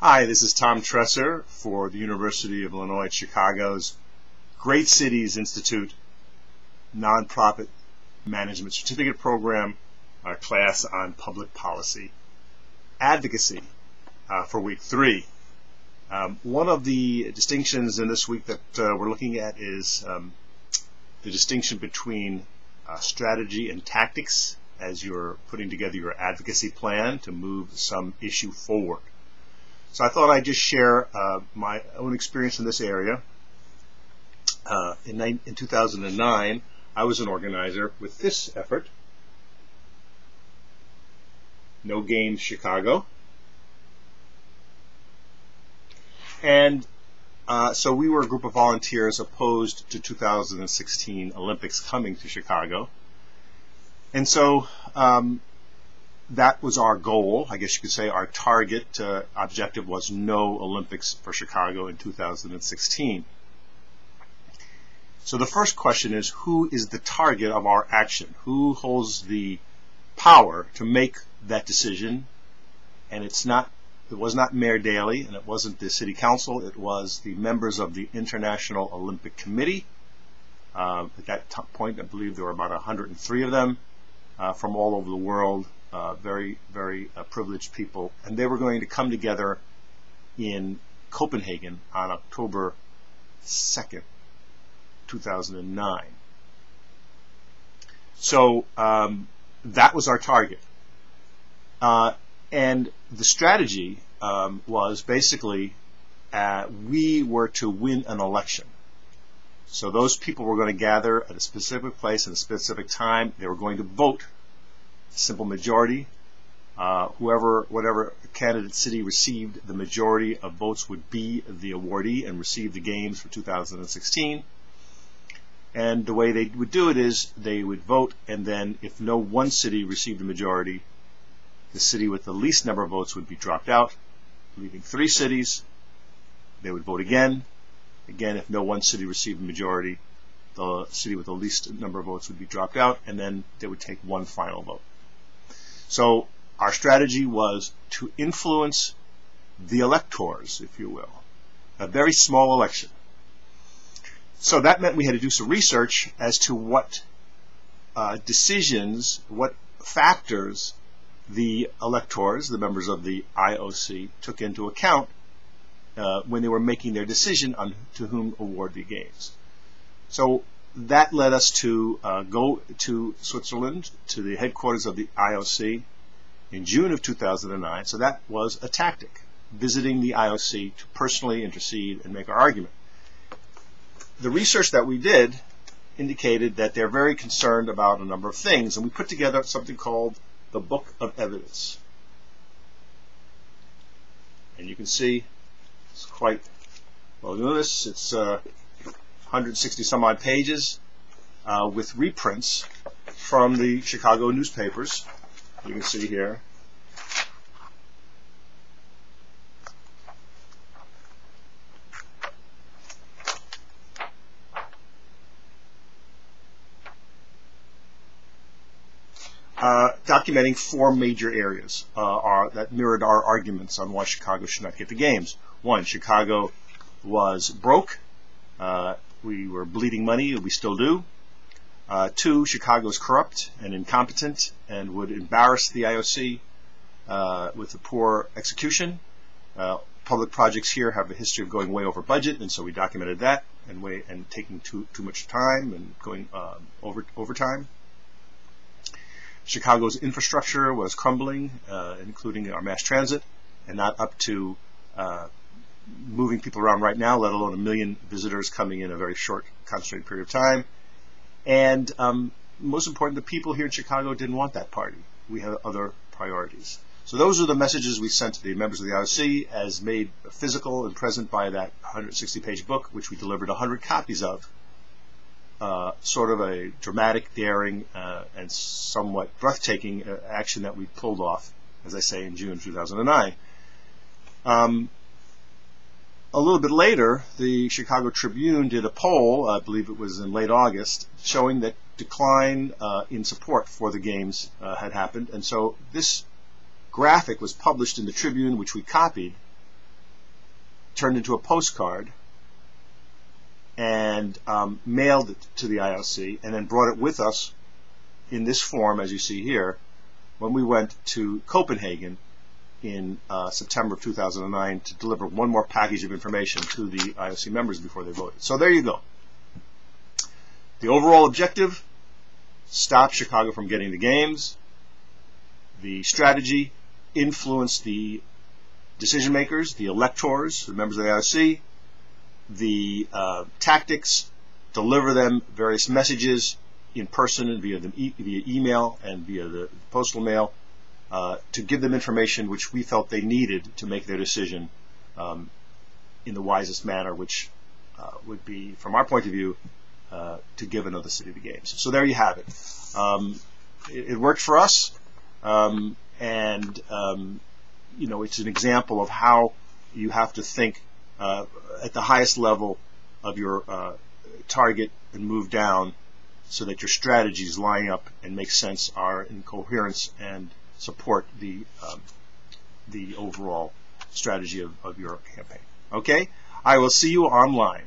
Hi, this is Tom Tresser for the University of Illinois at Chicago's Great Cities Institute Nonprofit Management Certificate Program class on public policy. Advocacy for week 3. One of the distinctions in this week that we're looking at is the distinction between strategy and tactics as you're putting together your advocacy plan to move some issue forward. So I thought I'd just share my own experience in this area. In 2009, I was an organizer with this effort, No Games Chicago. And so we were a group of volunteers opposed to 2016 Olympics coming to Chicago. And so that was our goal. I guess you could say our target objective was no Olympics for Chicago in 2016. So the first question is, who is the target of our action? Who holds the power to make that decision? And it was not Mayor Daley, and it wasn't the City Council. It was the members of the International Olympic Committee. At that point, I believe there were about 103 of them from all over the world. Very, very privileged people, and they were going to come together in Copenhagen on October 2nd, 2009. So that was our target. And the strategy was basically we were to win an election. So those people were going to gather at a specific place at a specific time. They were going to vote. Simple majority. Whatever candidate city received the majority of votes would be the awardee and receive the games for 2016. And the way they would do it is they would vote, and then if no one city received the majority, the city with the least number of votes would be dropped out, leaving 3 cities. They would vote again. Again, if no one city received the majority, the city with the least number of votes would be dropped out, and then they would take one final vote. So our strategy was to influence the electors, if you will, a very small election. So that meant we had to do some research as to what decisions, what factors the electors, the members of the IOC, took into account when they were making their decision on to whom award the games. So that led us to go to Switzerland, to the headquarters of the IOC in June of 2009. So that was a tactic, visiting the IOC to personally intercede and make our argument. The research that we did indicated that they're very concerned about a number of things, and we put together something called the Book of Evidence. And you can see it's quite voluminous. It's 160 some odd pages with reprints from the Chicago newspapers. You can see here. Documenting 4 major areas that mirrored our arguments on why Chicago should not get the games. 1, Chicago was broke. We were bleeding money, and we still do. 2, Chicago is corrupt and incompetent and would embarrass the IOC with a poor execution. Public projects here have a history of going way over budget, and so we documented that and taking too much time and going over time. Chicago's infrastructure was crumbling, including our mass transit, and not up to moving people around right now, let alone 1 million visitors coming in a very short, concentrated period of time. And most important, the people here in Chicago didn't want that party. We had other priorities. So those are the messages we sent to the members of the IOC, as made physical and present by that 160-page book, which we delivered 100 copies of. Sort of a dramatic, daring, and somewhat breathtaking action that we pulled off, as I say, in June 2009. A little bit later, the Chicago Tribune did a poll, I believe it was in late August, showing that decline in support for the games had happened. And so this graphic was published in the Tribune, which we copied, turned into a postcard and mailed it to the IOC, and then brought it with us in this form, as you see here, when we went to Copenhagen in September of 2009 to deliver one more package of information to the IOC members before they voted. So there you go. The overall objective: stop Chicago from getting the games. The strategy: influence the decision makers, the electors, the members of the IOC. The tactics: deliver them various messages in person and via email and via the postal mail, to give them information which we felt they needed to make their decision in the wisest manner, which would be, from our point of view, to give another city the games. So there you have it. It worked for us, and you know, it's an example of how you have to think at the highest level of your target and move down, so that your strategies line up and make sense, are in coherence, and support the overall strategy of your campaign. Okay? I will see you online.